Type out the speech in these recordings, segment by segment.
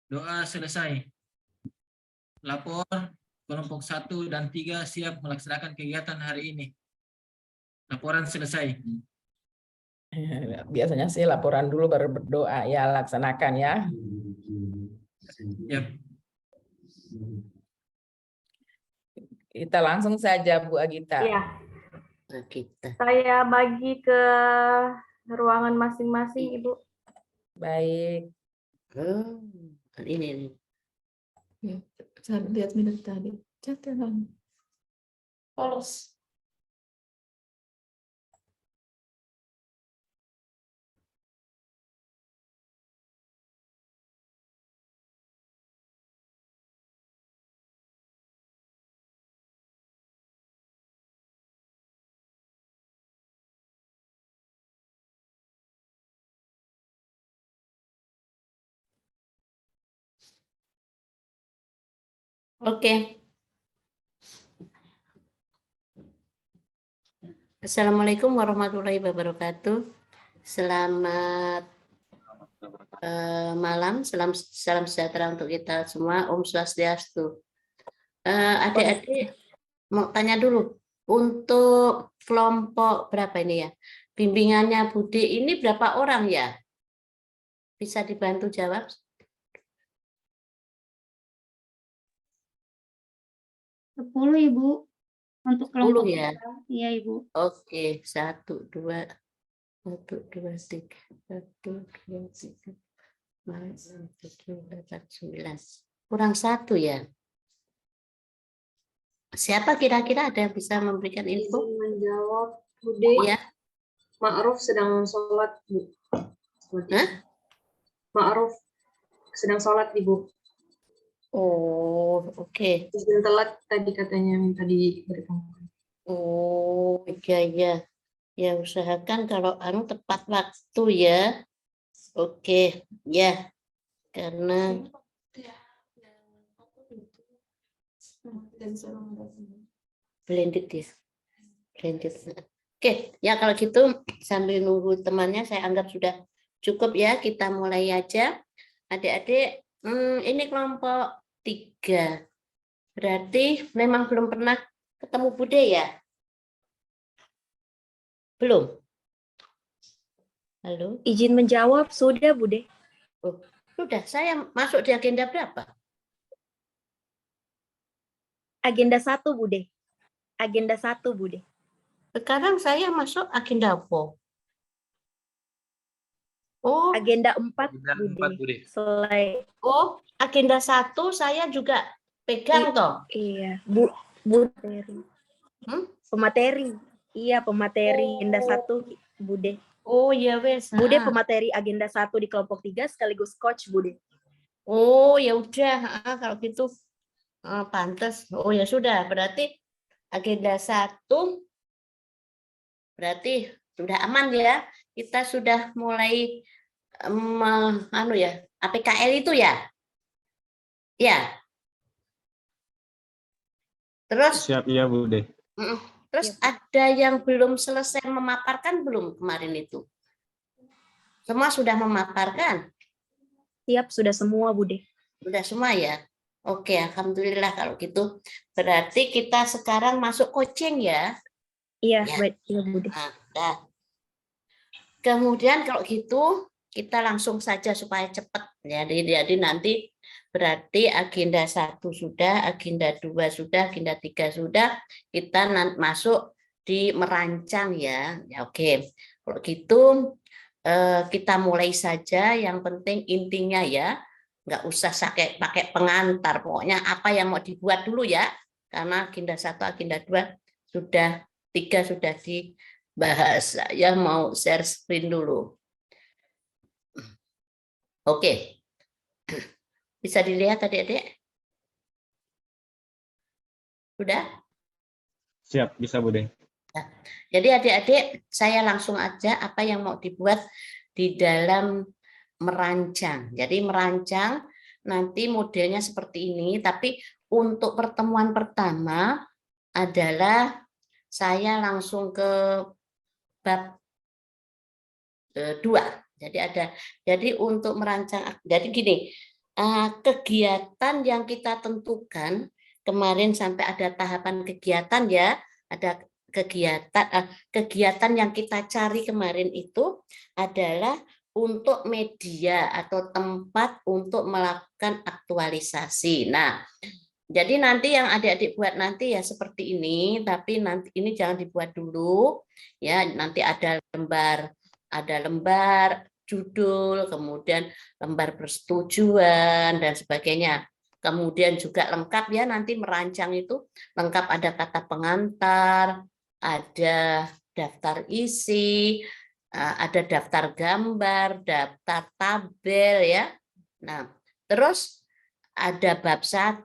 Doa selesai. Lapor kelompok 1 dan 3 siap melaksanakan kegiatan hari ini. Laporan selesai. Biasanya sih laporan dulu baru berdoa, ya laksanakan ya. Yap. Kita langsung saja Bu Agita. Iya. Saya bagi ke ruangan masing-masing, Ibu. Baik. Ini nih. Ya, saya lihat minat tadi. Catatan. Polos. Oke. Assalamualaikum warahmatullahi wabarakatuh. Selamat malam, salam sejahtera untuk kita semua. Om Swastiastu. Adik-adik mau tanya dulu, untuk kelompok berapa ini ya? Bimbingannya Budi ini berapa orang ya? Bisa dibantu jawab? 10 Ibu untuk 10 kelompok ya? kita. Iya Ibu. Oke, 1, 2, 3, 1, 2, 3, 9. Kurang 1 ya? Siapa kira-kira ada yang bisa memberikan info? Izin menjawab, Bude. Ya. Ma'ruf sedang sholat, Bu. Hah? Ma'ruf sedang sholat, Ibu. Oh, oke. Izin telat tadi katanya minta diberitahukan. Oh, iya. Ya, usahakan kalau tepat waktu ya. Oke, ya. Karena blended ya. Blended. Oke, ya kalau gitu sambil nunggu temannya saya anggap sudah cukup ya. Kita mulai aja. Adik-adik, ini kelompok 3. Berarti memang belum pernah ketemu Bude ya? Belum? Halo? Izin menjawab, sudah Bude. Oh, sudah, saya masuk di agenda berapa? Agenda 1 Bude. Agenda 1 Bude. Sekarang saya masuk agenda apa? Oh, Agenda 4 Agenda Bude. 4, Bude. Selai. oh, agenda 1 saya juga pegang toh. Iya, Bu materi. Pemateri. Iya, pemateri agenda 1 Bude. Oh, ya wes. Bude pemateri agenda 1 di kelompok 3 sekaligus coach Bude. Oh, ya udah, kalau gitu pantas. Oh, ya sudah, berarti agenda 1 berarti sudah aman ya. Kita sudah mulai APKL itu ya. Ya. Terus Siap ya Bude. Terus ada yang belum selesai memaparkan belum kemarin itu? Semua sudah memaparkan? Siap, sudah semua Bude. Sudah semua ya? Oke, alhamdulillah kalau gitu. Berarti kita sekarang masuk coaching ya? Iya, Ya. baik, iya Bude. Nah, kemudian kalau gitu kita langsung saja supaya cepat. Jadi nanti berarti agenda 1 sudah, agenda 2 sudah, agenda 3 sudah. Kita masuk di merancang ya. Ya oke. Kalau gitu kita mulai saja. Yang penting intinya ya, nggak usah pakai pengantar. Pokoknya apa yang mau dibuat dulu ya. Karena agenda 1, agenda 2 sudah, 3 sudah dibahas. Saya mau share screen dulu. Oke. Bisa dilihat adik-adik? Sudah? Siap, bisa Bude. Jadi adik-adik, saya langsung aja apa yang mau dibuat di dalam merancang. Jadi merancang nanti modelnya seperti ini, tapi untuk pertemuan pertama adalah saya langsung ke bab 2. Jadi untuk merancang, jadi gini, kegiatan yang kita tentukan kemarin sampai ada tahapan kegiatan ya, ada kegiatan yang kita cari kemarin itu adalah untuk media atau tempat untuk melakukan aktualisasi. Nah, jadi nanti yang adik-adik buat nanti ya seperti ini, tapi nanti ini jangan dibuat dulu ya. Nanti ada lembar judul, kemudian lembar persetujuan dan sebagainya. Kemudian juga lengkap ya, nanti merancang itu lengkap, ada kata pengantar, ada daftar isi, ada daftar gambar, daftar tabel ya. Nah, terus ada bab 1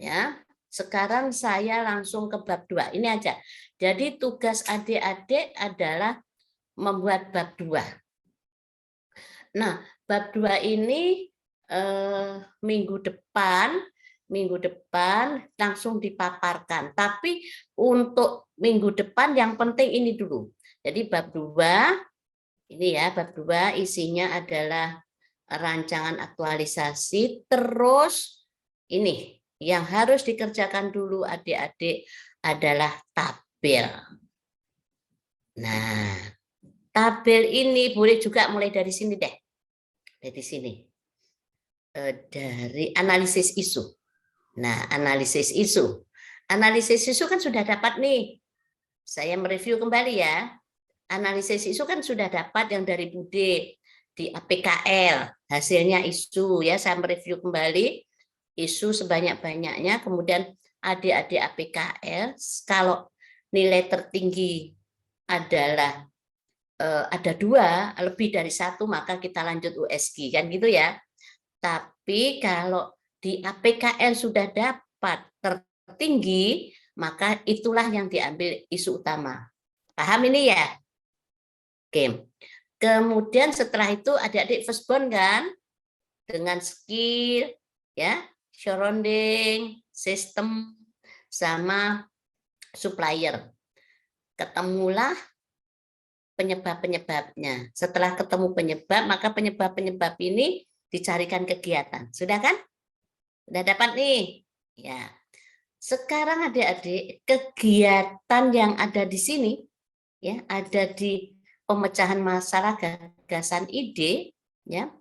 ya. Sekarang saya langsung ke bab 2. Ini aja. Jadi tugas adik-adik adalah membuat bab 2. Nah, bab 2 ini minggu depan langsung dipaparkan. Tapi untuk minggu depan yang penting ini dulu. Jadi bab 2 ini ya, bab 2 isinya adalah rancangan aktualisasi, terus ini yang harus dikerjakan dulu adik-adik adalah tabel. Nah, tabel ini boleh juga mulai dari sini deh. Dari sini. Dari analisis isu. Nah, analisis isu. Analisis isu kan sudah dapat nih. Saya mereview kembali ya. Analisis isu kan sudah dapat yang dari Bude di APKL. Hasilnya isu ya, saya mereview kembali isu sebanyak-banyaknya. Kemudian adik-adik APKL kalau nilai tertinggi adalah ada 2, lebih dari 1, maka kita lanjut USG kan gitu ya. Tapi kalau di APKL sudah dapat tertinggi, maka itulah yang diambil isu utama. Paham ini ya? Oke. Kemudian setelah itu adik-adik firstborn kan, dengan skill ya, surrounding, sistem, sama supplier. Ketemulah penyebab-penyebabnya. Setelah ketemu penyebab, maka penyebab-penyebab ini dicarikan kegiatan. Sudah kan? Sudah dapat nih. Ya. Sekarang adik-adik, kegiatan yang ada di sini ya, ada di pemecahan masalah, gagasan, ide ya.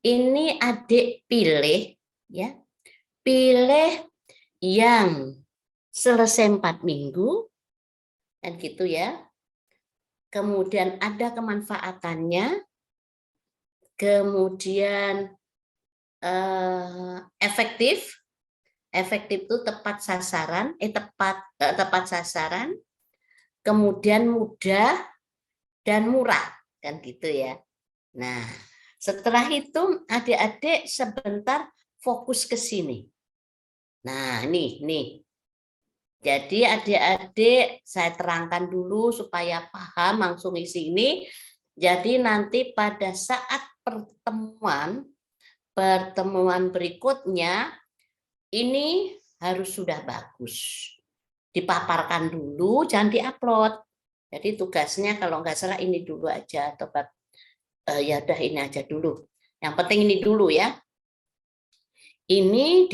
Ini adik pilih ya. Pilih yang selesai 4 minggu dan gitu ya. Kemudian ada kemanfaatannya, kemudian efektif itu tepat sasaran, tepat sasaran, kemudian mudah dan murah, kan gitu ya. Nah, setelah itu adik-adik sebentar fokus ke sini. Nah, nih. Jadi adik-adik saya terangkan dulu supaya paham langsung isi ini. Jadi nanti pada saat pertemuan berikutnya ini harus sudah bagus. Dipaparkan dulu, jangan diupload. Jadi tugasnya kalau nggak salah ini dulu aja atau ya udah ini aja dulu. Yang penting ini dulu ya. Ini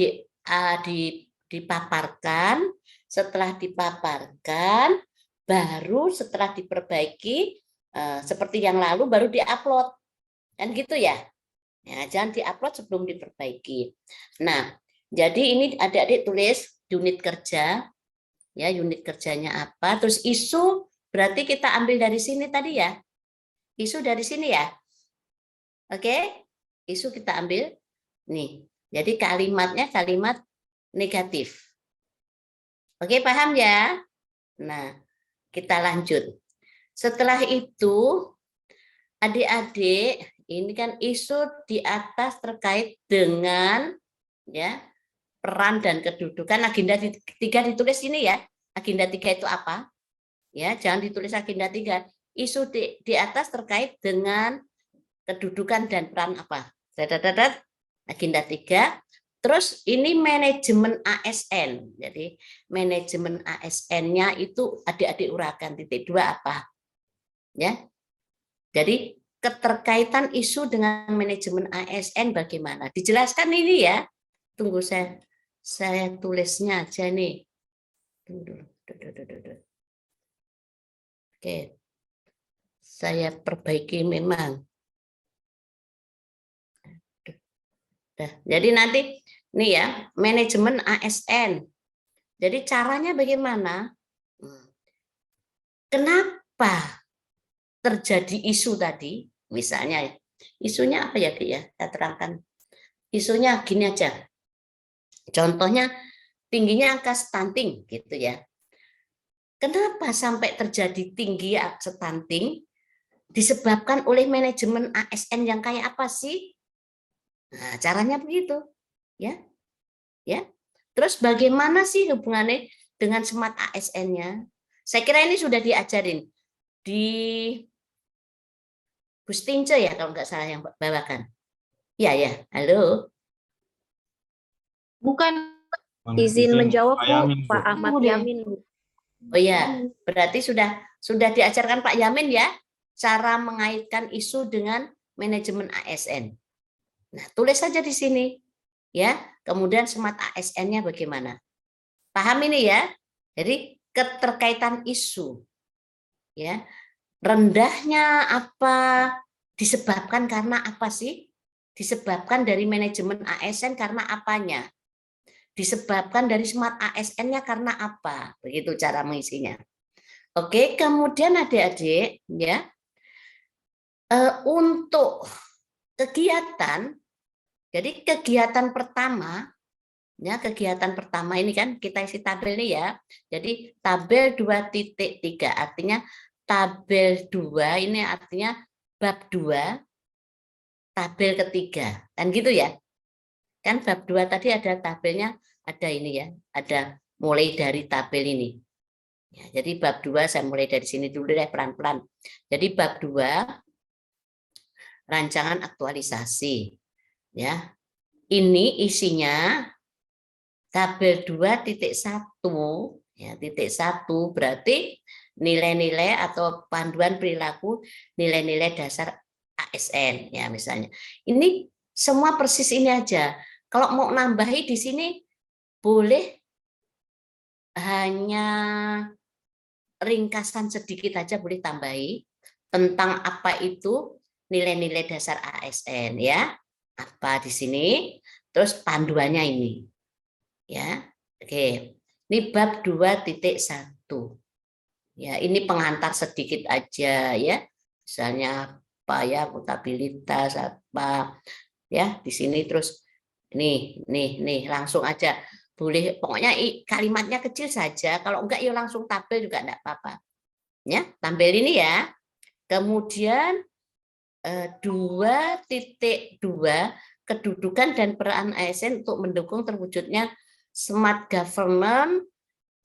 dipaparkan. Setelah dipaparkan, baru setelah diperbaiki seperti yang lalu baru diupload, kan gitu ya. Ya, jangan diupload sebelum diperbaiki. Nah, jadi ini adik-adik tulis unit kerja, ya unit kerjanya apa. Terus isu berarti kita ambil dari sini tadi ya. Isu dari sini ya. Oke, isu kita ambil nih. Jadi kalimatnya kalimat negatif. Oke, paham ya? Nah, kita lanjut. Setelah itu, adik-adik, ini kan isu di atas terkait dengan ya peran dan kedudukan. Agenda 3 ditulis ini ya. Agenda 3 itu apa? Ya, jangan ditulis agenda 3. Isu di atas terkait dengan kedudukan dan peran apa? Agenda 3. Terus ini manajemen ASN. Jadi manajemen ASN-nya itu adik-adik uraikan titik 2 apa? Ya. Jadi keterkaitan isu dengan manajemen ASN bagaimana? Dijelaskan ini ya. Tunggu saya tulisnya aja nih. Tunggu. Oke. Saya perbaiki memang. Nah, jadi nanti nih ya, manajemen ASN. Jadi caranya bagaimana? Kenapa terjadi isu tadi? Misalnya, isunya apa ya, Dik ya? Saya terangkan. Isunya gini aja. Contohnya tingginya angka stunting gitu ya. Kenapa sampai terjadi tinggi stunting? Disebabkan oleh manajemen ASN yang kayak apa sih? Nah, caranya begitu, ya. Ya. Terus bagaimana sih hubungannya dengan smart ASN-nya? Saya kira ini sudah diajarin di Bustince ya kalau nggak salah yang bawakan. Ya, ya. Halo. Bukan. Izin menjawab Pak Bu, Yamin, Bu. Pak Ahmad Bu deh. Yamin Bu. Oh ya, berarti sudah diajarkan Pak Yamin ya cara mengaitkan isu dengan manajemen ASN. Nah, tulis saja di sini ya. Kemudian smart ASN-nya bagaimana? Paham ini ya? Jadi keterkaitan isu ya. Rendahnya apa? Disebabkan karena apa sih? Disebabkan dari manajemen ASN karena apanya? Disebabkan dari smart ASN-nya karena apa? Begitu cara mengisinya. Oke, kemudian adik-adik ya, untuk kegiatan, jadi kegiatan pertama, ya kegiatan pertama ini kan kita isi tabel nih ya. Jadi tabel 2.3 artinya tabel 2 ini artinya bab 2, tabel ketiga, kan gitu ya. Kan bab 2 tadi ada tabelnya, ada ini ya, ada mulai dari tabel ini. Ya, jadi bab 2 saya mulai dari sini dulu deh pelan-pelan. Jadi bab 2 rancangan aktualisasi. Ya. Ini isinya tabel 2.1 ya, titik 1 berarti nilai-nilai atau panduan perilaku nilai-nilai dasar ASN ya misalnya. Ini semua persis ini aja. Kalau mau nambahi di sini boleh hanya ringkasan sedikit aja boleh tambahi tentang apa itu nilai-nilai dasar ASN ya. Apa di sini? Terus panduannya ini. Ya. Oke. Ini bab 2.1. Ya, ini pengantar sedikit aja ya. Misalnya apa ya, akuntabilitas apa ya di sini terus nih langsung aja. Boleh pokoknya kalimatnya kecil saja, kalau enggak ya langsung tabel juga enggak apa-apa. Ya, tampil ini ya. Kemudian 2.2 kedudukan dan peran ASN untuk mendukung terwujudnya smart government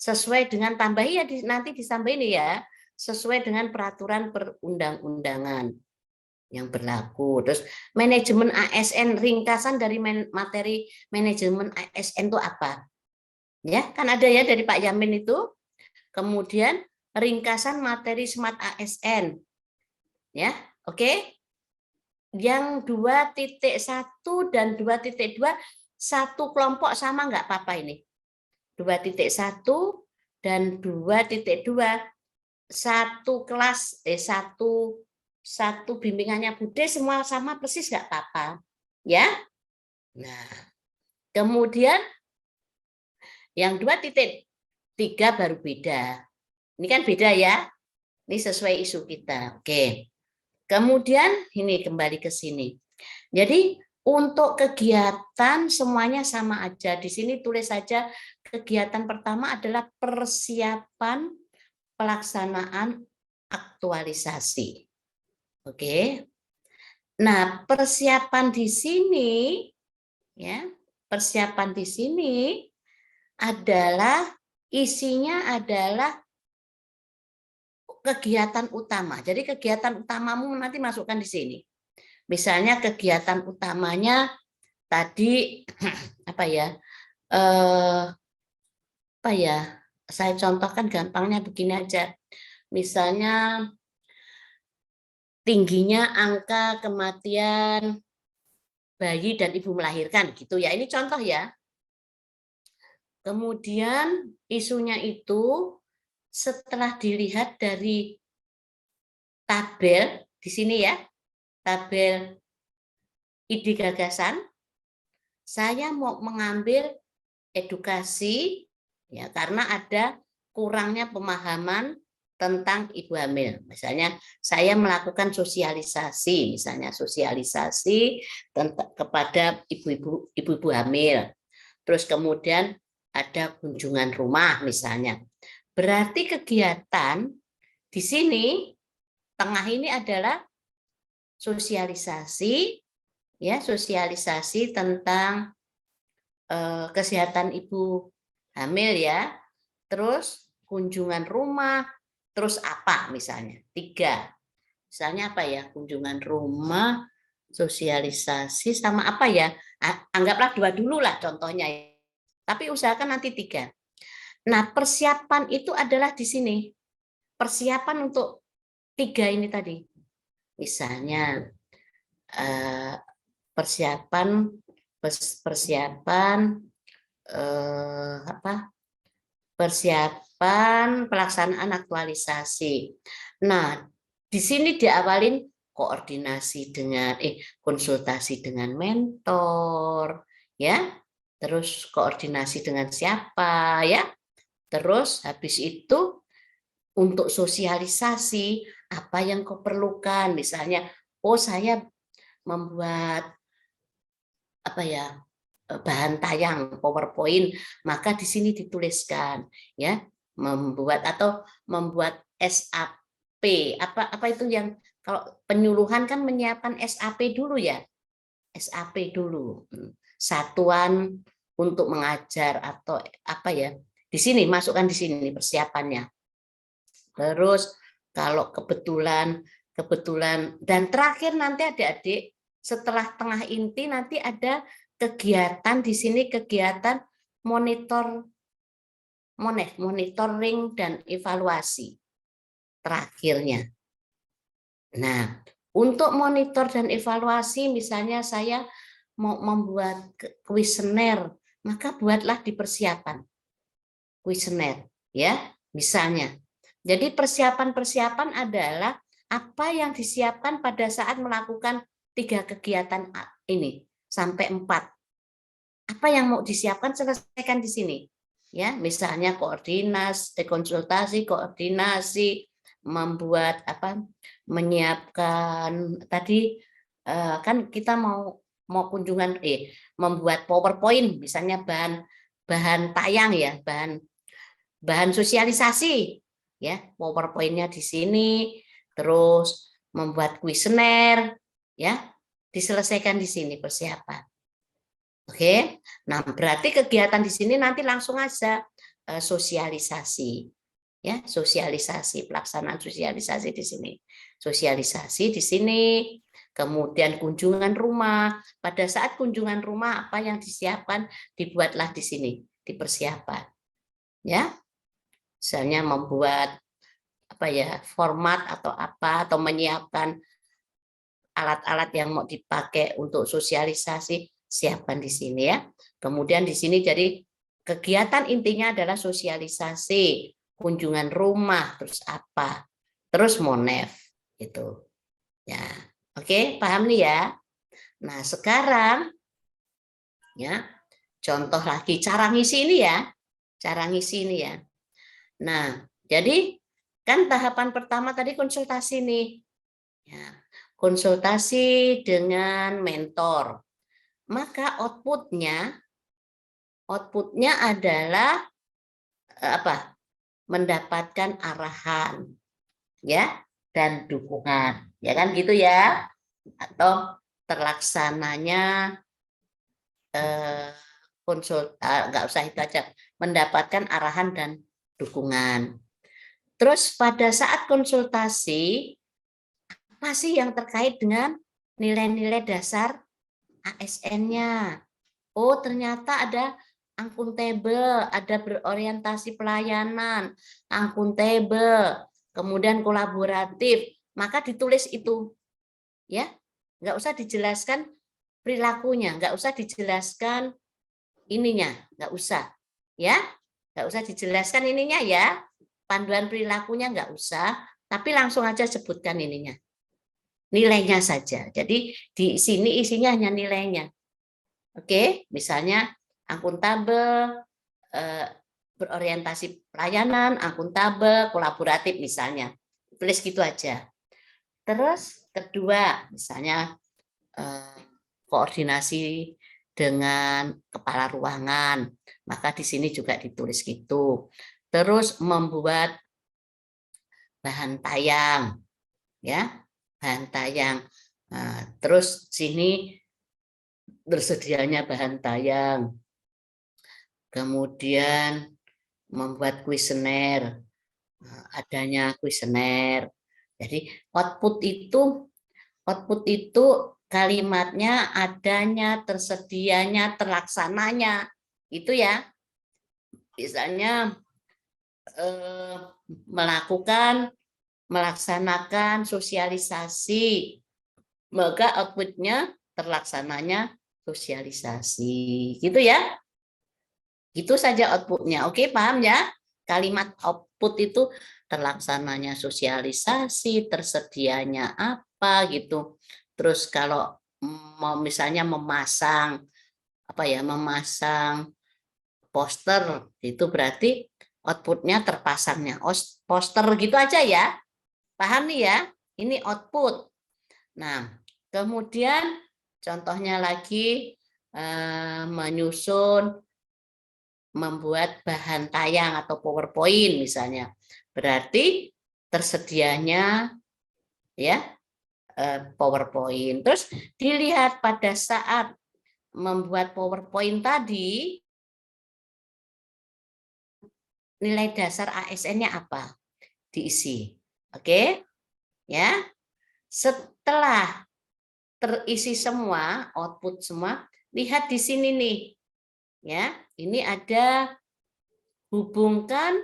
sesuai dengan tambahi ya nanti ditambahin ya sesuai dengan peraturan perundang-undangan yang berlaku. Terus manajemen ASN, ringkasan dari materi manajemen ASN itu apa? Ya, kan ada ya dari Pak Yamin itu. Kemudian ringkasan materi smart ASN. Ya, oke. Yang 2.1 dan 2.2 satu kelompok sama nggak apa-apa ini? 2.1 dan 2.2 satu kelas satu bimbingannya Bude semua sama persis nggak apa-apa ya. Nah kemudian yang 2.3 baru beda. Ini kan beda ya. Ini sesuai isu kita. Oke. Kemudian ini kembali ke sini. Jadi untuk kegiatan semuanya sama aja. Di sini tulis saja kegiatan pertama adalah persiapan pelaksanaan aktualisasi. Oke. Nah, persiapan di sini ya, persiapan di sini adalah isinya adalah kegiatan utama. Jadi kegiatan utamamu nanti masukkan di sini. Misalnya kegiatan utamanya tadi apa ya? Apa ya? Saya contohkan gampangnya begini aja. Misalnya tingginya angka kematian bayi dan ibu melahirkan gitu ya. Ini contoh ya. Kemudian isunya itu setelah dilihat dari tabel di sini ya, tabel ide gagasan, saya mau mengambil edukasi ya karena ada kurangnya pemahaman tentang ibu hamil. Misalnya saya melakukan sosialisasi, misalnya sosialisasi kepada ibu-ibu hamil. Terus kemudian ada kunjungan rumah misalnya. Berarti kegiatan di sini tengah ini adalah sosialisasi ya, sosialisasi tentang kesehatan ibu hamil ya. Terus kunjungan rumah, terus apa misalnya? 3. Misalnya apa ya? Kunjungan rumah, sosialisasi sama apa ya? Anggaplah 2 dulu lah contohnya. Tapi usahakan nanti 3. Nah, persiapan itu adalah di sini. Persiapan untuk 3 ini tadi. Misalnya persiapan pelaksanaan aktualisasi. Nah, di sini diawalin koordinasi dengan konsultasi dengan mentor ya. Terus koordinasi dengan siapa ya. Terus habis itu untuk sosialisasi apa yang kau perlukan, misalnya saya membuat bahan tayang PowerPoint, maka di sini dituliskan ya, membuat SAP. Apa itu yang kalau penyuluhan kan menyiapkan SAP dulu ya. SAP dulu. Satuan untuk mengajar atau apa ya. Di sini masukkan di sini persiapannya. Terus kalau kebetulan dan terakhir nanti adik-adik setelah tengah inti nanti ada kegiatan di sini, kegiatan monitoring dan evaluasi terakhirnya. Nah, untuk monitor dan evaluasi misalnya saya mau membuat kuesioner, maka buatlah di persiapan kuesioner ya, misalnya. Jadi persiapan adalah apa yang disiapkan pada saat melakukan 3 kegiatan ini sampai 4. Apa yang mau disiapkan selesaikan di sini. Ya, misalnya konsultasi, koordinasi, membuat menyiapkan tadi kan kita mau kunjungan membuat PowerPoint misalnya bahan tayang ya, bahan sosialisasi ya, PowerPoint-nya di sini, terus membuat kuesioner ya, diselesaikan di sini persiapan. Oke. Nah, berarti kegiatan di sini nanti langsung aja sosialisasi. Ya, sosialisasi, pelaksanaan sosialisasi di sini. Sosialisasi di sini, kemudian kunjungan rumah. Pada saat kunjungan rumah apa yang disiapkan dibuatlah di sini, di persiapan. Ya. Misalnya membuat format atau menyiapkan alat-alat yang mau dipakai untuk sosialisasi, siapkan di sini ya. Kemudian di sini jadi kegiatan intinya adalah sosialisasi, kunjungan rumah, terus monef gitu. Ya. Oke, paham nih ya. Nah, sekarang ya contoh lagi cara ngisi ini ya. Cara ngisi ini ya. Nah, jadi kan tahapan pertama tadi konsultasi nih. Ya, konsultasi dengan mentor. Maka outputnya adalah mendapatkan arahan ya dan dukungan. Ya kan gitu ya. Atau terlaksananya nggak usah itu aja, mendapatkan arahan dan dukungan. Terus pada saat konsultasi, apa sih yang terkait dengan nilai-nilai dasar ASN-nya? Oh, ternyata ada akuntabel, ada berorientasi pelayanan, akuntabel, kemudian kolaboratif, maka ditulis itu. Ya, nggak usah dijelaskan perilakunya, nggak usah dijelaskan ininya, nggak usah. Ya, nggak usah dijelaskan ininya ya. Panduan perilakunya nggak usah, tapi langsung aja sebutkan ininya. Nilainya saja. Jadi di sini isinya hanya nilainya. Oke, misalnya akuntabel, berorientasi pelayanan, akuntabel, kolaboratif misalnya. Tulis gitu aja. Terus kedua, misalnya koordinasi dengan kepala ruangan, maka di sini juga ditulis gitu. Terus membuat bahan tayang, ya, bahan tayang. Nah, terus sini bersedianya bahan tayang. Kemudian membuat kuesioner, adanya kuesioner. Jadi output itu kalimatnya adanya, tersedianya, terlaksananya. Itu ya. Misalnya melaksanakan sosialisasi, maka outputnya terlaksananya sosialisasi. Gitu ya. Itu saja outputnya. Oke, paham ya? Kalimat output itu terlaksananya sosialisasi, tersedianya apa gitu. Terus kalau mau misalnya memasang poster, itu berarti outputnya terpasangnya poster gitu aja ya. Paham nih ya? Ini output. Nah, kemudian contohnya lagi membuat bahan tayang atau PowerPoint misalnya. Berarti tersedianya ya PowerPoint. Terus dilihat pada saat membuat PowerPoint tadi nilai dasar ASN-nya apa? Diisi. Oke? Ya. Setelah terisi semua, output semua, lihat di sini nih. Ya, ini ada hubungkan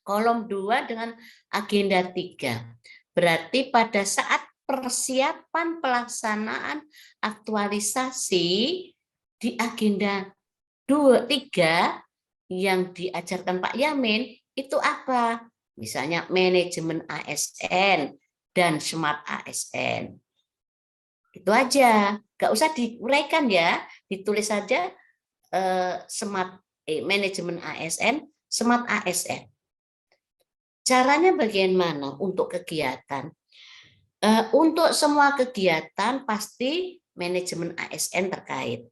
kolom 2 dengan agenda 3. Berarti pada saat persiapan pelaksanaan aktualisasi di agenda 3 yang diajarkan Pak Yamin itu apa? Misalnya manajemen ASN dan smart ASN. Itu aja, nggak usah diuraikan ya, ditulis saja manajemen ASN, smart ASN. Caranya bagaimana untuk kegiatan? Untuk semua kegiatan pasti manajemen ASN terkait.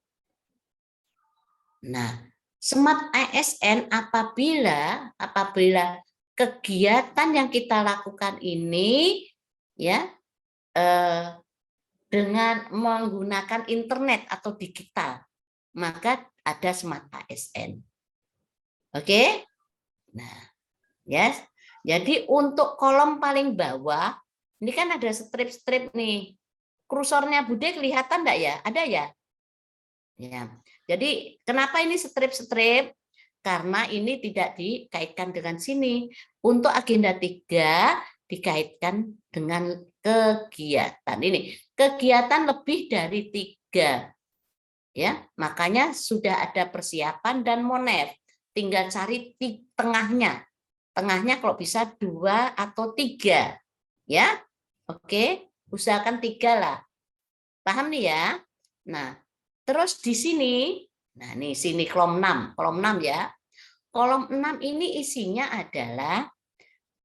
Nah, smart ASN apabila kegiatan yang kita lakukan ini ya dengan menggunakan internet atau digital, maka ada smart ASN. Oke? Nah, ya. Jadi untuk kolom paling bawah, ini kan ada strip-strip nih. Kursornya Bude kelihatan enggak ya? Ada ya? Ya. Jadi kenapa ini strip-strip? Karena ini tidak dikaitkan dengan sini. Untuk agenda 3 dikaitkan dengan kegiatan. Ini kegiatan lebih dari 3. Ya, makanya sudah ada persiapan dan monef. Tinggal cari tengahnya. Tengahnya kalau bisa 2 atau 3. Ya. Oke, usahakan 3 lah. Paham nih ya? Nah, terus di sini, nah nih sini kolom 6 ya. Kolom 6 ini isinya adalah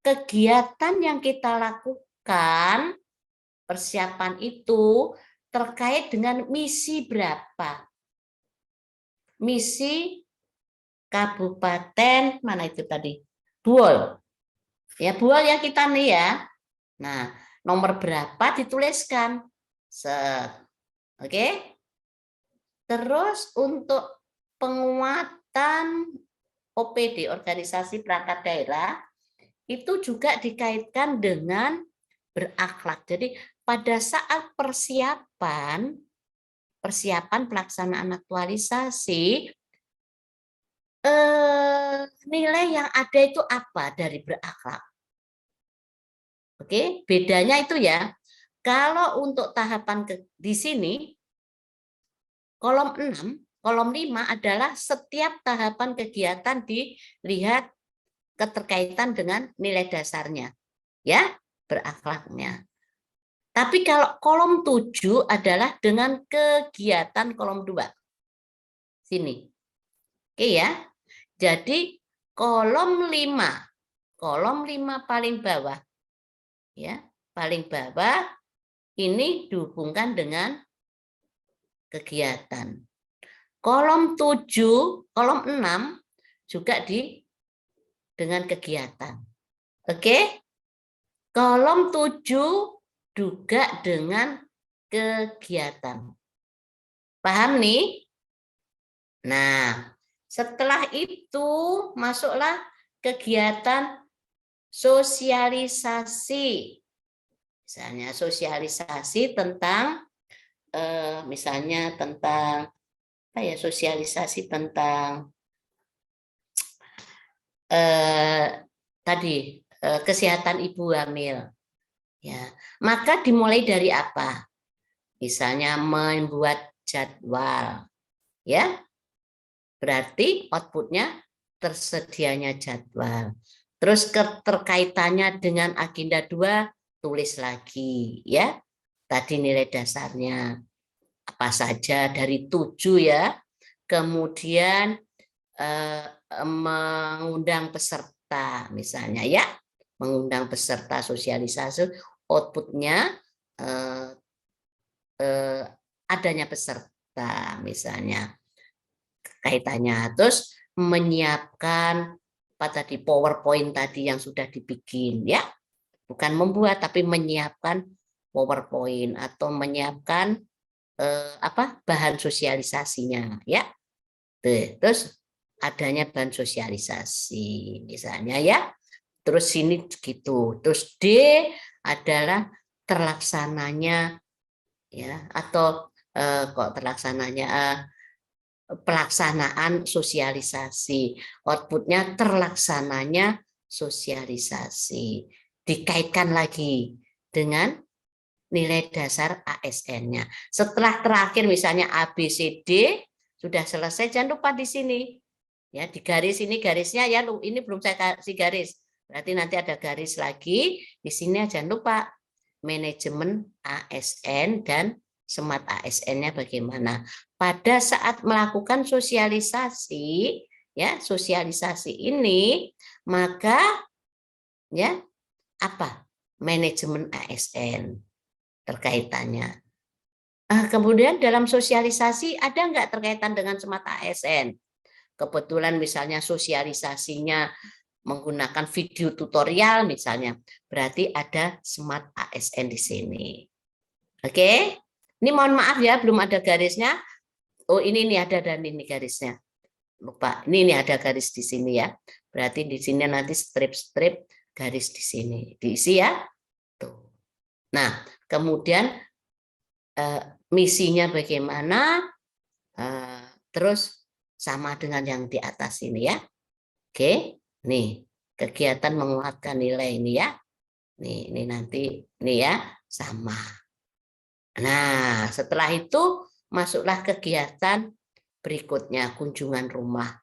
kegiatan yang kita lakukan, persiapan itu terkait dengan misi berapa? Misi kabupaten mana itu tadi? Buol. Ya, Buol ya kita nih ya. Nah, nomor berapa dituliskan? Oke. Terus untuk penguatan OPD, organisasi perangkat daerah, itu juga dikaitkan dengan berakhlak. Jadi pada saat persiapan pelaksanaan aktualisasi, nilai yang ada itu apa dari berakhlak? Oke, bedanya itu ya. Kalau untuk tahapan di sini kolom 6, kolom 5 adalah setiap tahapan kegiatan dilihat keterkaitan dengan nilai dasarnya, ya, berakhlaknya. Tapi kalau kolom 7 adalah dengan kegiatan kolom 2. Sini. Oke ya. Jadi kolom 5 paling bawah. Ya, paling bawah ini dihubungkan dengan kegiatan. Kolom 7, kolom 6 juga dengan kegiatan. Oke? Kolom 7 juga dengan kegiatan. Paham nih? Nah, setelah itu masuklah kegiatan sosialisasi. Misalnya sosialisasi tentang misalnya tentang apa ya, sosialisasi tentang tadi kesehatan ibu hamil. Ya, maka dimulai dari apa? Misalnya membuat jadwal. Ya. Berarti outputnya tersedianya jadwal. Terus keterkaitannya dengan agenda 2 tulis lagi ya. Tadi nilai dasarnya apa saja dari 7 ya. Kemudian mengundang peserta misalnya ya. Mengundang peserta sosialisasi, outputnya adanya peserta misalnya. Kaitannya terus menyiapkan apa tadi, PowerPoint tadi yang sudah dibikin ya, bukan membuat tapi menyiapkan PowerPoint atau menyiapkan bahan sosialisasinya ya. Terus adanya bahan sosialisasi misalnya ya, terus sini gitu, terus D adalah terlaksananya ya, atau kok terlaksananya pelaksanaan sosialisasi, outputnya terlaksananya sosialisasi, dikaitkan lagi dengan nilai dasar ASN-nya. Setelah terakhir misalnya ABCD sudah selesai, jangan lupa di sini ya, di garis ini garisnya ya, ini belum saya kasih garis, berarti nanti ada garis lagi di sini, jangan lupa manajemen ASN dan SMART ASN-nya bagaimana. Pada saat melakukan sosialisasi, ya sosialisasi ini, maka ya apa manajemen ASN terkaitannya. Kemudian dalam sosialisasi ada nggak terkaitan dengan SMART ASN? Kebetulan misalnya sosialisasinya menggunakan video tutorial misalnya, berarti ada SMART ASN di sini. Oke? Ini mohon maaf ya, belum ada garisnya. Oh, ini ada dan ini garisnya. Lupa. Ini ada garis di sini ya. Berarti di sini nanti strip-strip garis di sini. Diisi ya. Tuh. Nah, kemudian misinya bagaimana? Terus sama dengan yang di atas ini ya. Oke. Nih, kegiatan menguatkan nilai ini ya. Ini nanti ini ya, sama. Nah, setelah itu masuklah kegiatan berikutnya, kunjungan rumah.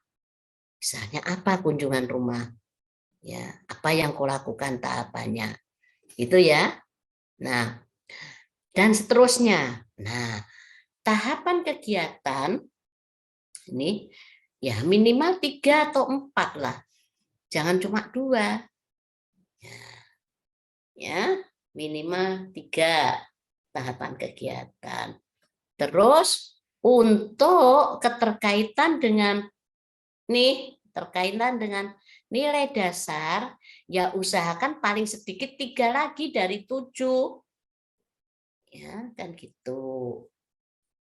Misalnya apa kunjungan rumah? Ya, apa yang kau lakukan tahapannya? Itu ya. Nah, dan seterusnya. Nah, tahapan kegiatan ini ya minimal 3 atau 4 lah. Jangan cuma 2. Ya, minimal 3 tahapan kegiatan. Terus untuk keterkaitan dengan terkaitan dengan nilai dasar, ya usahakan paling sedikit 3 lagi dari 7. Ya, kan gitu.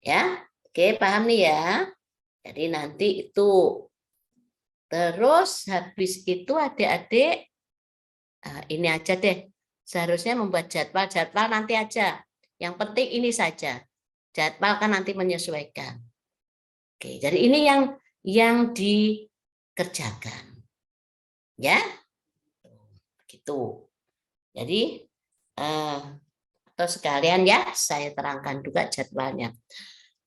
Ya, oke, paham nih ya. Jadi nanti itu. Terus habis itu adik-adik, ini aja deh. Seharusnya membuat jadwal nanti aja. Yang penting ini saja. Jadwal kan nanti menyesuaikan. Oke, jadi ini yang dikerjakan. Ya. Gitu. Jadi atau sekalian ya, saya terangkan juga jadwalnya.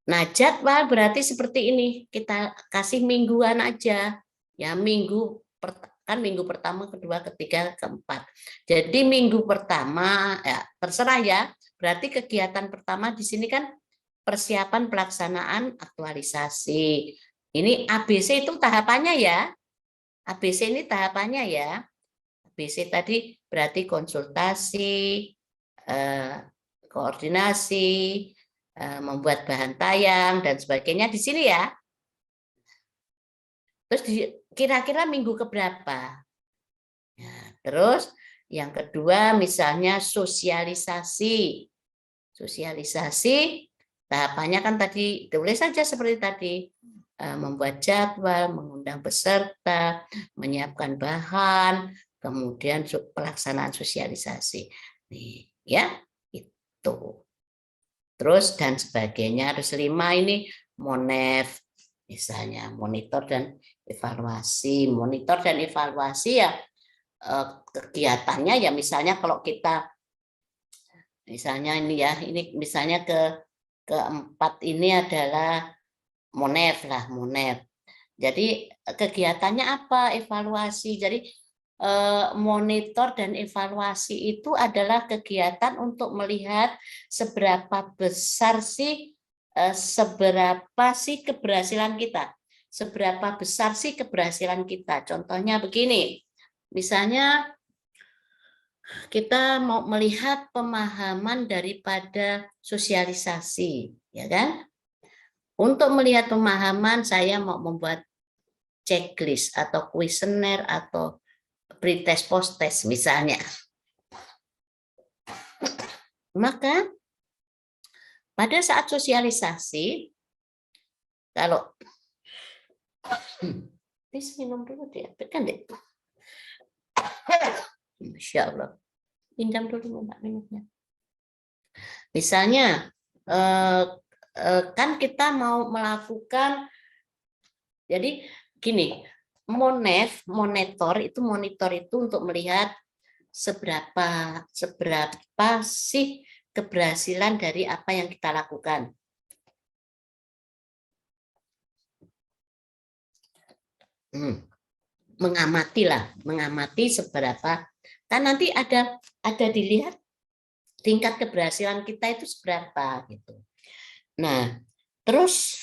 Nah, jadwal berarti seperti ini, kita kasih mingguan aja. Ya, kan minggu pertama, kedua, ketiga, keempat. Jadi minggu pertama, ya terserah ya, berarti kegiatan pertama di sini kan persiapan pelaksanaan aktualisasi. Ini ABC itu tahapannya ya. ABC ini tahapannya ya. ABC tadi berarti konsultasi, koordinasi, membuat bahan tayang dan sebagainya di sini ya. Terus kira-kira minggu keberapa? Ya, terus yang kedua misalnya sosialisasi. Sosialisasi tahapannya kan tadi tulis saja seperti tadi, membuat jadwal, mengundang peserta, menyiapkan bahan, kemudian pelaksanaan sosialisasi. Nih, ya, itu. Terus dan sebagainya. Terus 5 ini MONEV, misalnya monitor dan evaluasi. Monitor dan evaluasi ya kegiatannya ya misalnya kalau kita misalnya ini ya, ini misalnya keempat ini adalah MONEV lah, MONEV. Jadi kegiatannya apa? Evaluasi. Jadi monitor dan evaluasi itu adalah kegiatan untuk melihat seberapa besar sih keberhasilan kita. Seberapa besar sih keberhasilan kita. Contohnya begini. Misalnya kita mau melihat pemahaman daripada sosialisasi, ya kan? Untuk melihat pemahaman, saya mau membuat checklist atau kuesioner atau pretest posttest misalnya. Maka pada saat sosialisasi, kalau minum dulu dia, kan deh. Masya Allah, pinjam dulu minumnya. Misalnya, kan kita mau melakukan, jadi gini, monitor itu untuk melihat seberapa sih keberhasilan dari apa yang kita lakukan. Mengamati seberapa, kan nanti ada dilihat tingkat keberhasilan kita itu seberapa gitu. Nah, terus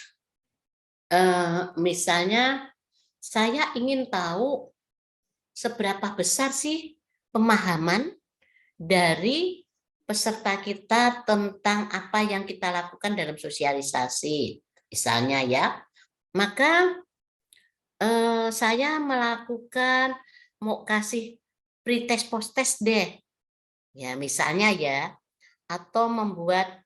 misalnya saya ingin tahu seberapa besar sih pemahaman dari peserta kita tentang apa yang kita lakukan dalam sosialisasi, misalnya ya. Maka saya melakukan, mau kasih pretest posttest deh, ya misalnya ya, atau membuat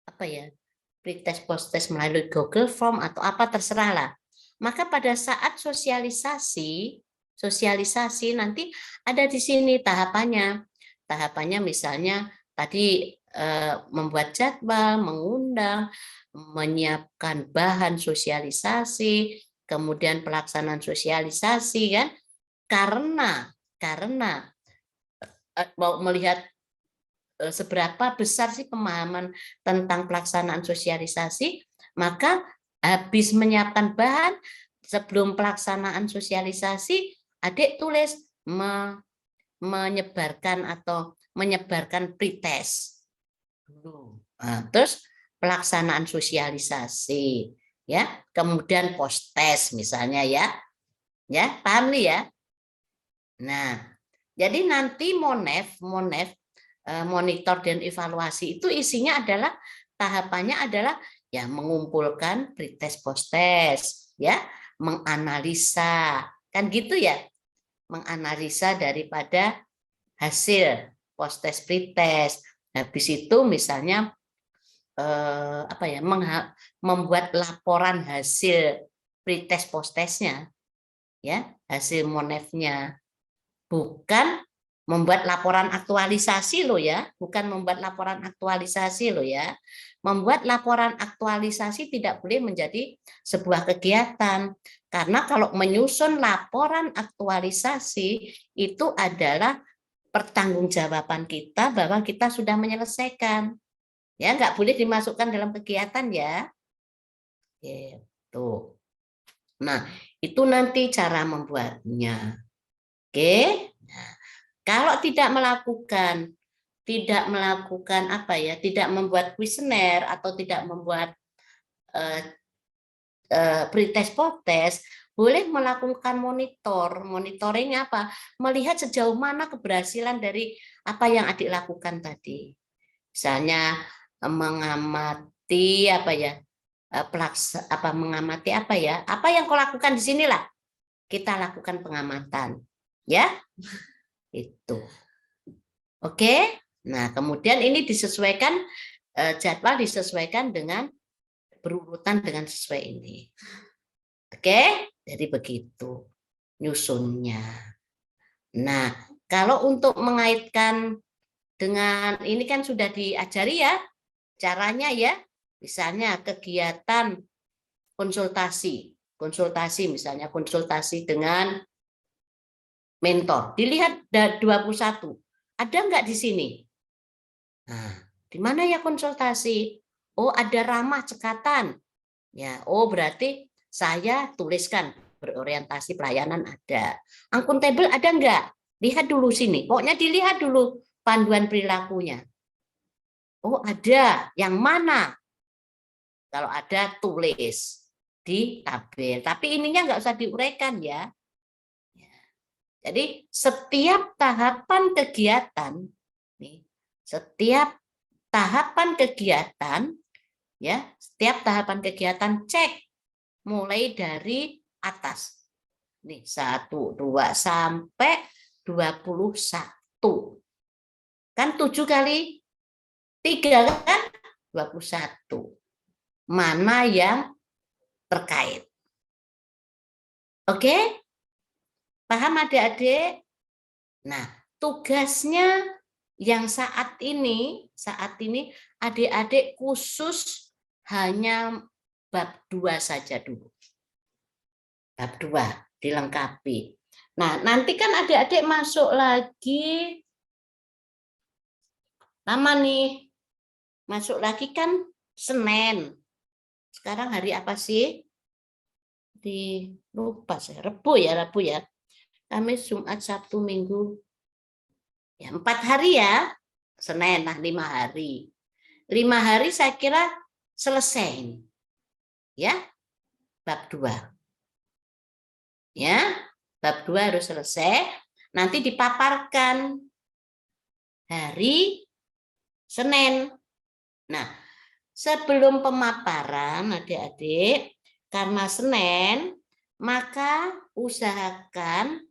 apa ya, pretest posttest melalui Google Form atau apa terserah lah. Maka pada saat sosialisasi nanti ada di sini tahapannya. Tahapannya misalnya tadi membuat jadwal, mengundang, menyiapkan bahan sosialisasi, kemudian pelaksanaan sosialisasi kan. Karena mau melihat seberapa besar sih pemahaman tentang pelaksanaan sosialisasi, maka habis menyiapkan bahan sebelum pelaksanaan sosialisasi, adik tulis menyebarkan pretest. Terus pelaksanaan sosialisasi, ya, kemudian posttest misalnya ya, paham nih ya. Nah, jadi nanti MONEV monitor dan evaluasi itu isinya adalah tahapannya adalah ya mengumpulkan pretest posttest, ya, menganalisa, kan gitu ya, menganalisa daripada hasil posttest pretest. Habis itu misalnya membuat laporan hasil pretest posttestnya, ya, hasil MONEV-nya, bukan membuat laporan aktualisasi loh ya, bukan membuat laporan aktualisasi loh ya. Membuat laporan aktualisasi tidak boleh menjadi sebuah kegiatan, karena kalau menyusun laporan aktualisasi itu adalah pertanggungjawaban kita bahwa kita sudah menyelesaikan. Ya, nggak boleh dimasukkan dalam kegiatan ya. Gitu. Nah, itu nanti cara membuatnya. Oke. Nah, kalau tidak melakukan apa ya, tidak membuat kuesioner atau tidak membuat pretest post-test, boleh melakukan monitoring apa? Melihat sejauh mana keberhasilan dari apa yang adik lakukan tadi. Misalnya mengamati apa ya? Mengamati apa ya? Apa yang kau lakukan di sinilah. Kita lakukan pengamatan. Ya? Itu. Oke? Nah, kemudian ini disesuaikan jadwal disesuaikan dengan berurutan dengan sesuai ini. Oke? Jadi begitu nyusunnya. Nah, kalau untuk mengaitkan dengan ini kan sudah diajari ya caranya ya. Misalnya kegiatan konsultasi misalnya konsultasi dengan mentor. Dilihat 21. Ada enggak di sini? Nah, di mana ya konsultasi? Oh, ada ramah cekatan. Ya, oh berarti saya tuliskan berorientasi pelayanan ada. Akuntabel ada enggak? Lihat dulu sini. Pokoknya dilihat dulu panduan perilakunya. Oh, ada. Yang mana? Kalau ada tulis di tabel. Tapi ininya enggak usah diuraikan ya. Jadi setiap tahapan kegiatan nih, setiap tahapan kegiatan ya, setiap tahapan kegiatan cek mulai dari atas. Nih 1, 2 sampai 21. Kan 7 kali 3 kan 21. Mana yang terkait? Oke? Paham adik-adik? Nah, tugasnya yang saat ini adik-adik khusus hanya bab 2 saja dulu. Bab 2 dilengkapi. Nah, nanti kan adik-adik masuk lagi lama nih. Masuk lagi kan Senin. Sekarang hari apa sih? Lupa saya. Rabu ya. Kamis, Jumat, Sabtu, Minggu. Ya, 4 hari ya. Senin, nah 5 hari. 5 hari saya kira selesai. Ya, bab 2. Ya, bab 2 harus selesai. Nanti dipaparkan hari Senin. Nah, sebelum pemaparan adik-adik, karena Senin, maka usahakan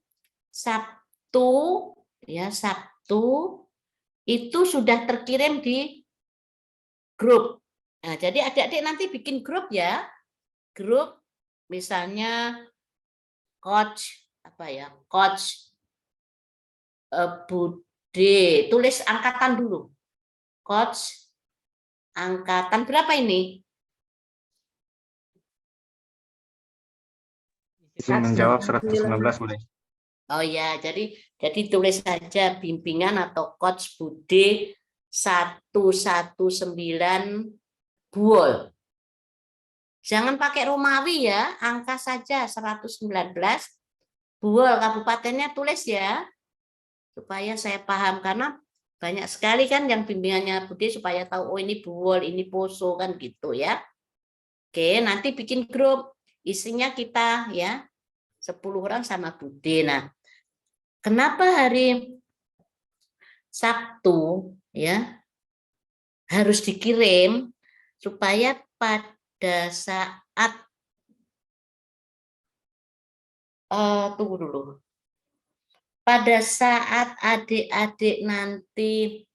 Sabtu itu sudah terkirim di grup. Nah, jadi adik-adik nanti bikin grup ya. Grup misalnya coach Bude, tulis angkatan dulu. Coach angkatan berapa ini? Izin menjawab 119 boleh. Oh ya, jadi tulis saja bimbingan atau coach Bude 119 Buol. Jangan pakai Romawi ya, angka saja 119 Buol, kabupatennya tulis ya. Supaya saya paham, karena banyak sekali kan yang bimbingannya Bude supaya tahu oh ini Buol, ini Poso kan gitu ya. Oke, nanti bikin grup. Isinya kita ya 10 orang sama Bude. Nah, kenapa hari Sabtu ya harus dikirim supaya pada saat tunggu dulu. Pada saat adik-adik nanti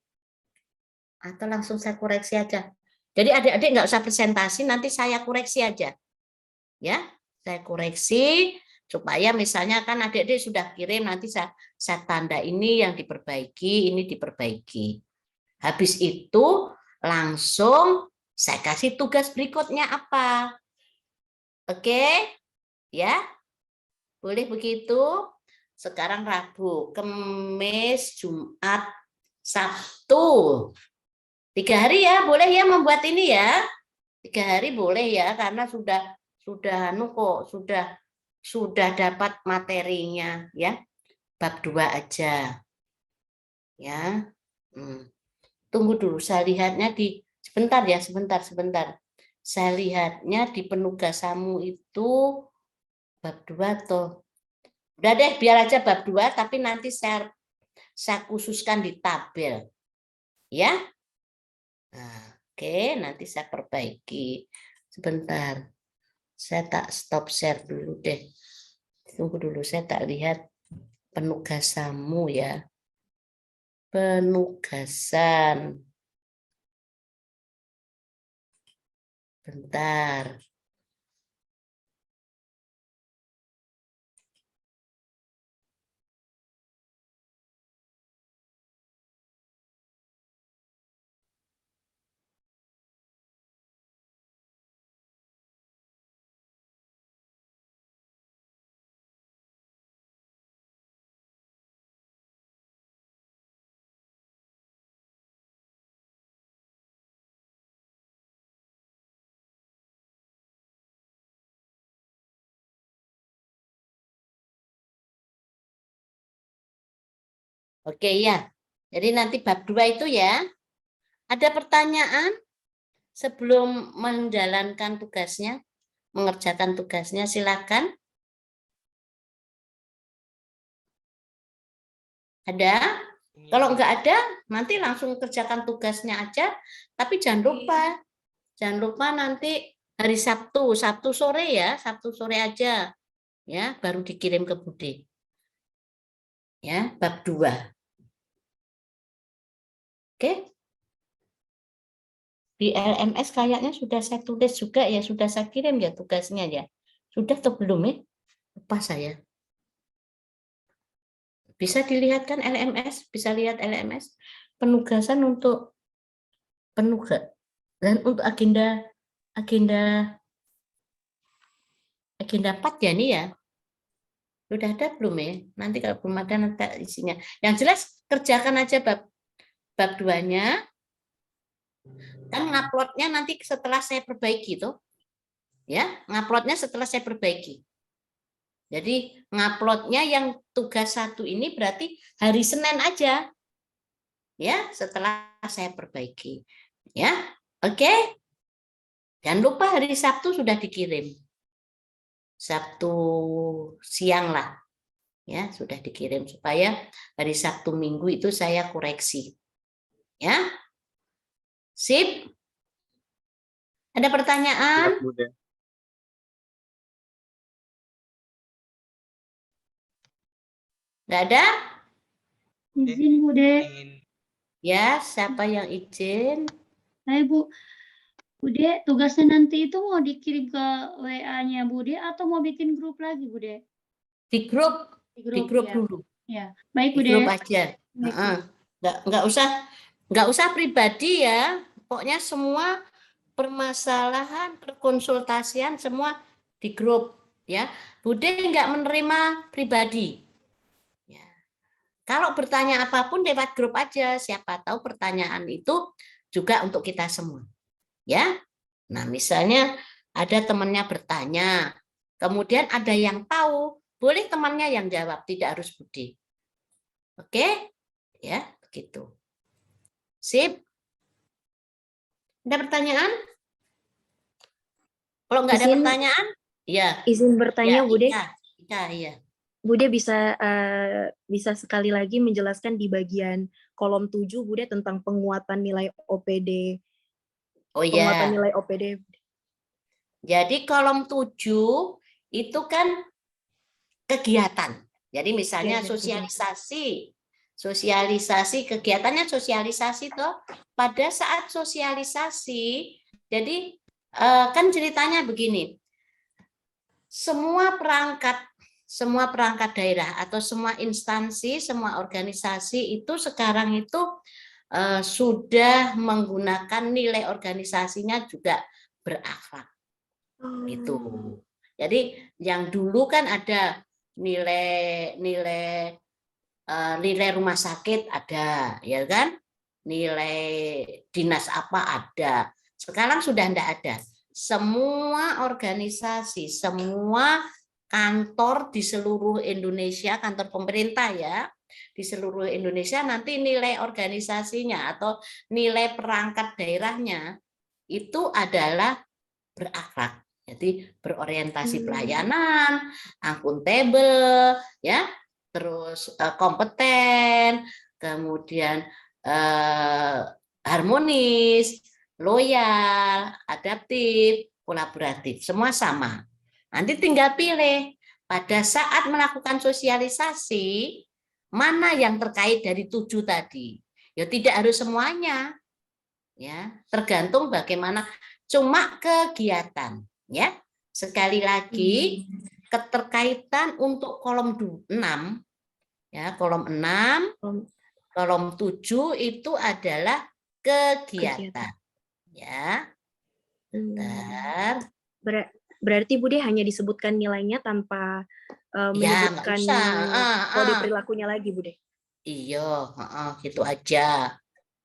atau langsung saya koreksi aja. Jadi adik-adik nggak usah presentasi, nanti saya koreksi aja. Ya, saya koreksi supaya misalnya kan adik-adik sudah kirim, nanti saya tanda ini yang diperbaiki, ini diperbaiki. Habis itu langsung saya kasih tugas berikutnya apa. Oke? Ya? Boleh begitu? sekarang Rabu, Kamis, Jumat, Sabtu. 3 hari ya, boleh ya membuat ini ya. 3 hari boleh ya, karena sudah dapat materinya ya. Bab 2 aja. Ya. Tunggu dulu, saya lihatnya sebentar ya, sebentar. Saya lihatnya di penugasanmu itu bab 2 atau udah deh, biar aja bab 2, tapi nanti saya khususkan di tabel. Ya. Nah, oke, nanti saya perbaiki. Sebentar. Saya tak stop share dulu deh. Tunggu dulu, saya tak lihat penugasanmu ya. Penugasan. Bentar. Oke ya. Jadi nanti bab 2 itu ya. Ada pertanyaan sebelum menjalankan tugasnya, mengerjakan tugasnya, silakan. Ada? Kalau enggak ada, nanti langsung kerjakan tugasnya aja. Tapi jangan lupa nanti hari Sabtu sore ya, Sabtu sore aja. Ya, baru dikirim ke Bude. Ya, bab 2. Oke. Di LMS kayaknya sudah saya tulis juga ya, sudah saya kirim ya tugasnya ya. Sudah atau belum ya? Lupa saya. Bisa dilihat kan LMS? Bisa lihat LMS? Penugasan untuk penugas dan untuk agenda 4 ya nih ya. Sudah ada belum ya? Nanti kalau belum ada nanti isinya. Yang jelas kerjakan aja bab 2-nya. Kan nguploadnya nanti setelah saya perbaiki tuh. Ya, nguploadnya setelah saya perbaiki. Jadi nguploadnya yang tugas 1 ini berarti hari Senin aja. Ya, setelah saya perbaiki. Ya, oke. Jangan lupa hari Sabtu sudah dikirim. Sabtu siang lah. Ya, sudah dikirim supaya hari Sabtu Minggu itu saya koreksi. Ya. Sip. Ada pertanyaan? Siap, Bude. Nggak ada? Izin Bude. Ya, siapa yang izin? Hai Bu. Bude, tugasnya nanti itu mau dikirim ke WA-nya Bude atau mau bikin grup lagi Bude? Di grup ya. dulu. Ya, baik Di Bude. grup aja. Baik, Heeh. Nggak usah pribadi ya. Pokoknya semua permasalahan, perkonsultasian semua di grup ya. Bude nggak menerima pribadi. Ya. Kalau bertanya apapun lewat grup aja, siapa tahu pertanyaan itu juga untuk kita semua. Ya. Nah, misalnya ada temannya bertanya, kemudian ada yang tahu, boleh temannya yang jawab, tidak harus Bude. Oke? Ya, begitu. Sip. Ada pertanyaan? Kalau nggak ada Izin- pertanyaan, ya. Izin bertanya, Bude. Iya. Bude bisa sekali lagi menjelaskan di bagian kolom 7, Bude, tentang penguatan nilai OPD. Oh Penguatan ya. nilai OPD. Jadi kolom 7 itu kan kegiatan. Jadi misalnya sosialisasi kegiatannya sosialisasi toh. Pada saat sosialisasi, jadi kan ceritanya begini. Semua perangkat daerah atau semua instansi, semua organisasi itu sekarang itu sudah menggunakan nilai organisasinya juga berakhlak. Itu. Jadi yang dulu kan ada nilai rumah sakit ada, ya kan? Nilai dinas apa ada. Sekarang sudah tidak ada. Semua organisasi, semua kantor di seluruh Indonesia, kantor pemerintah ya, di seluruh Indonesia nanti nilai organisasinya atau nilai perangkat daerahnya itu adalah berakhlak. Jadi berorientasi pelayanan, akuntabel, ya, terus kompeten, kemudian harmonis, loyal, adaptif, kolaboratif, semua sama. Nanti tinggal pilih pada saat melakukan sosialisasi mana yang terkait dari 7 tadi. Ya tidak harus semuanya, ya tergantung bagaimana. Cuma kegiatan, ya sekali lagi keterkaitan untuk kolom 6, ya kolom 6, kolom 7 itu adalah kegiatan. Ya. Bentar. Berarti Bude hanya disebutkan nilainya tanpa menyebutkan kode perilakunya lagi, Bude. Iya, gitu aja.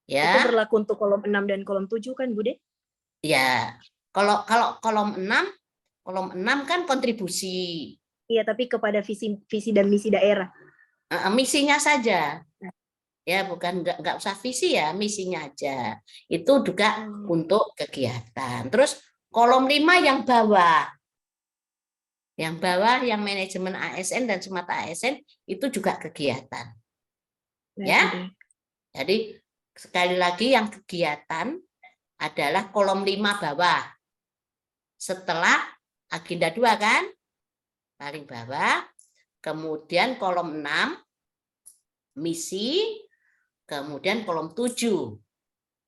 Ya. Itu berlaku untuk kolom 6 dan kolom 7 kan, Bude? Ya. Kalau kolom 6 kan kontribusi. Iya, tapi kepada visi dan misi daerah. Misinya saja. Ya, bukan enggak usah visi ya, misinya aja. Itu juga untuk kegiatan. Terus kolom 5 yang bawah. Yang bawah yang manajemen ASN dan Sumata ASN itu juga kegiatan. Ya. Jadi sekali lagi yang kegiatan adalah kolom 5 bawah. Setelah agenda 2 kan? Paling bawah. Kemudian kolom 6 misi, kemudian kolom 7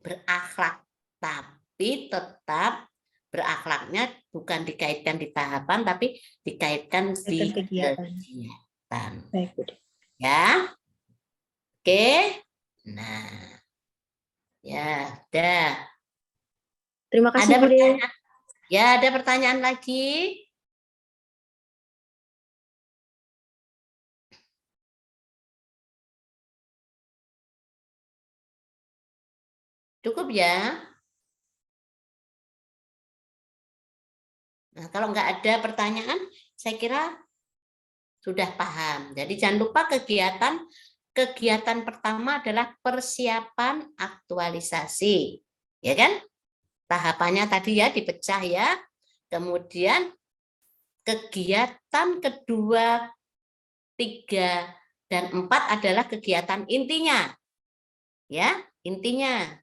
berakhlak, tapi tetap berakhlaknya bukan dikaitkan di tahapan, tapi dikaitkan di kegiatan. Baik, Bude. Ya, oke. Nah, ya, dah. Terima kasih, Ada Bude. pertanyaan? Ya, ada pertanyaan lagi? Cukup ya? Nah, kalau nggak ada pertanyaan, saya kira sudah paham. Jadi jangan lupa kegiatan pertama adalah persiapan aktualisasi. Ya kan? Tahapannya tadi ya dipecah ya. Kemudian kegiatan kedua, 3, dan 4 adalah kegiatan intinya. Ya, intinya.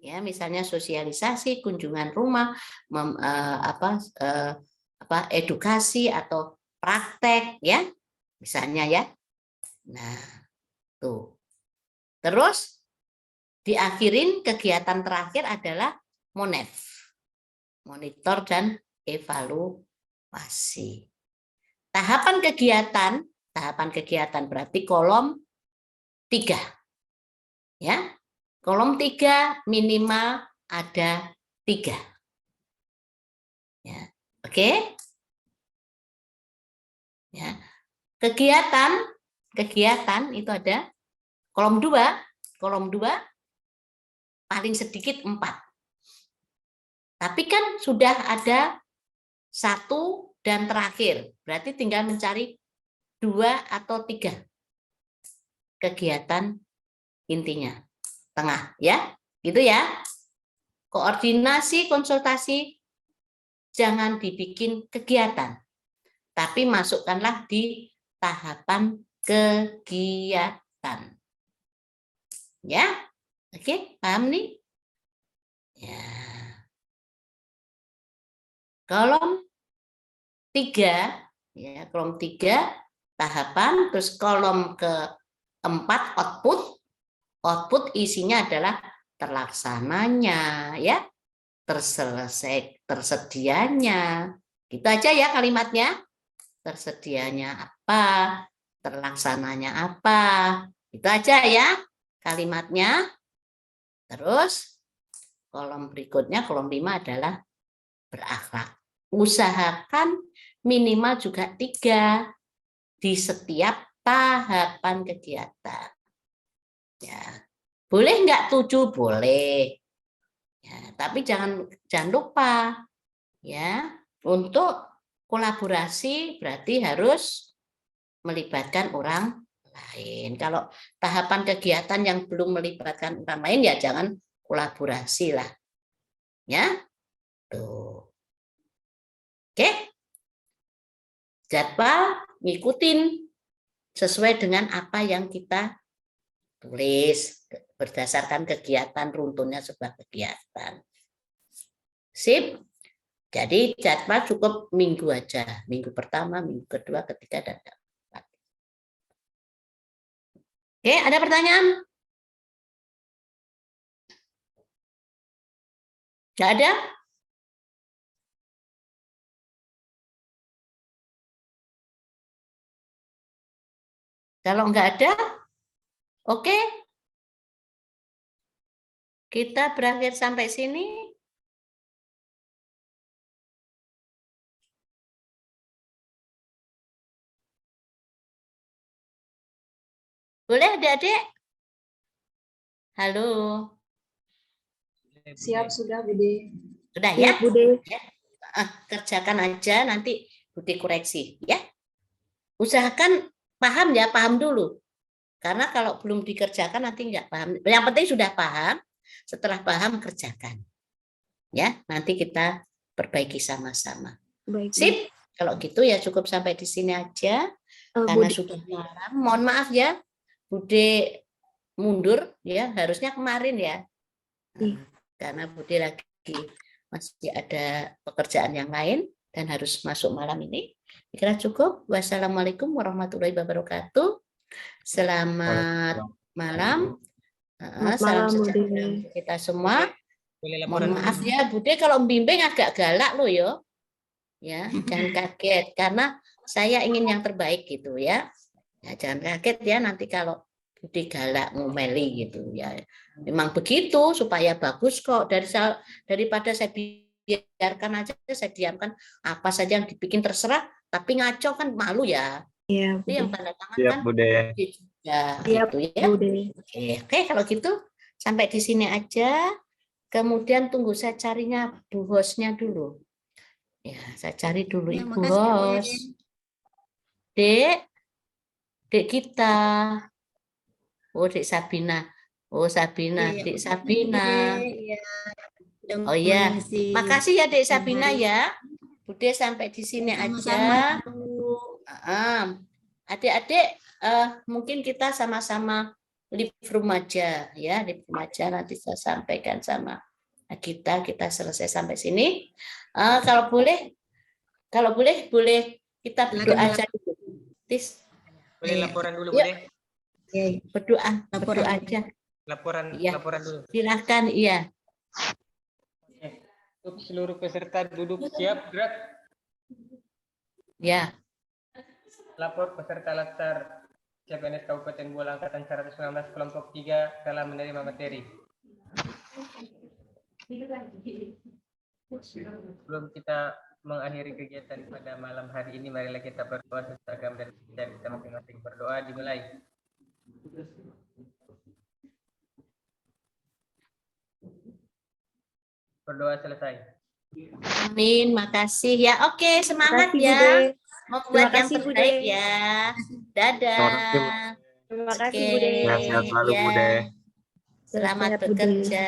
Ya, misalnya sosialisasi, kunjungan rumah, edukasi atau praktek ya. Misalnya ya. Nah, tuh. Terus diakhirin kegiatan terakhir adalah MONEV. Monitor dan evaluasi. Tahapan kegiatan berarti kolom 3. Ya. Kolom 3 minimal ada 3. Ya. Oke? Ya. Kegiatan itu ada kolom 2 paling sedikit 4. Tapi kan sudah ada 1 dan terakhir, berarti tinggal mencari 2 atau 3 kegiatan intinya, tengah ya, gitu ya. Koordinasi konsultasi jangan dibikin kegiatan, tapi masukkanlah di tahapan kegiatan. Ya, oke, paham nih? Ya. Kolom 3, ya, kolom 3 tahapan, terus kolom keempat output isinya adalah terlaksananya, ya, tersedianya, gitu aja ya kalimatnya. Tersedianya apa, terlaksananya apa, itu aja ya kalimatnya. Terus kolom berikutnya, kolom 5 adalah berakhlak. Usahakan minimal juga 3 di setiap tahapan kegiatan. Ya, boleh nggak 7? Boleh. Ya, tapi jangan lupa ya, untuk kolaborasi berarti harus melibatkan orang lain. Kalau tahapan kegiatan yang belum melibatkan orang lain ya jangan kolaborasi lah. Ya. Tuh. Oke. Jadwal ngikutin sesuai dengan apa yang kita tulis berdasarkan kegiatan runtunnya sebuah kegiatan. Sip. Jadi jadwal cukup minggu aja. Minggu pertama, minggu kedua, ketiga, dan keempat. Oke, ada pertanyaan? Nggak ada? Kalau nggak ada, oke. Kita berakhir sampai sini. Boleh adik-adik? Halo. Siap sudah, Bude. Sudah Siap, ya? Bude. Kerjakan aja, nanti Bude koreksi ya. Usahakan paham ya, paham dulu. Karena kalau belum dikerjakan nanti nggak paham. Yang penting sudah paham, setelah paham kerjakan. Ya, nanti kita perbaiki sama-sama. Baik. Sip, kalau gitu ya cukup sampai di sini aja. Karena Bude, sudah malam, mohon maaf ya, Bude mundur ya, harusnya kemarin ya. Iya. Karena Bude lagi masih ada pekerjaan yang lain dan harus masuk malam ini. Kira cukup. Wassalamualaikum warahmatullahi wabarakatuh. Selamat malam. Salam malam, sejahtera Bude. untuk kita semua. Boleh laporan Mohon maaf ya, Bude kalau membimbing agak galak loh yo. Ya, jangan kaget karena saya ingin yang terbaik gitu ya. Ya, jangan kaget ya nanti kalau Bude galak ngomeli gitu ya. Memang begitu supaya bagus kok. Daripada saya biarkan aja, saya diamkan apa saja yang dibikin terserah, tapi ngaco kan malu ya. Iya, Itu yang Bude. tanda tangan Siap, kan Bude. Bude juga Siap, gitu ya. Bude. Oke, kalau gitu sampai di sini aja. Kemudian tunggu saya carinya Bu hostnya dulu. Ya, saya cari dulu Ya, Ibu makasih, Bude. host. Dek kita. Oh, Dek Sabina. Oh, Sabina, Iya, Dek makasih, Sabina. Bude. Iya, udah Oh ya, mengisi makasih ya Dek siang Sabina hari. ya. Bude sampai di sini Sama-sama, aja. Bu. Adik-adik, mungkin kita sama-sama live room aja ya, live room aja nanti saya sampaikan sama kita selesai sampai sini. Kalau boleh kita berdoa Silakan, aja dulu. Tis, Boleh Iya. laporan dulu, Yuk. Bude. Oke, berdoa laporan. aja. Laporan Iya. dulu. Silakan, iya. Untuk seluruh peserta duduk siap, gerak. Ya. Lapor peserta latar CPNS Kabupaten Bola Angkatan 119 kelompok 3 dalam menerima materi. Sebelum kita mengakhiri kegiatan pada malam hari ini, marilah kita berdoa sesuai agama dan kepercayaan kita masing-masing. Berdoa dimulai. Berdoa selesai. Amin, makasih ya. Oke, semangat Makasih, ya. Bude. Membuat yang kasih, terbaik Bude. ya. Dadah. Terima kasih, Oke, Bude. Sehat-sehat selalu, ya. Bude. Selamat Sehat-sehat, Bude. bekerja.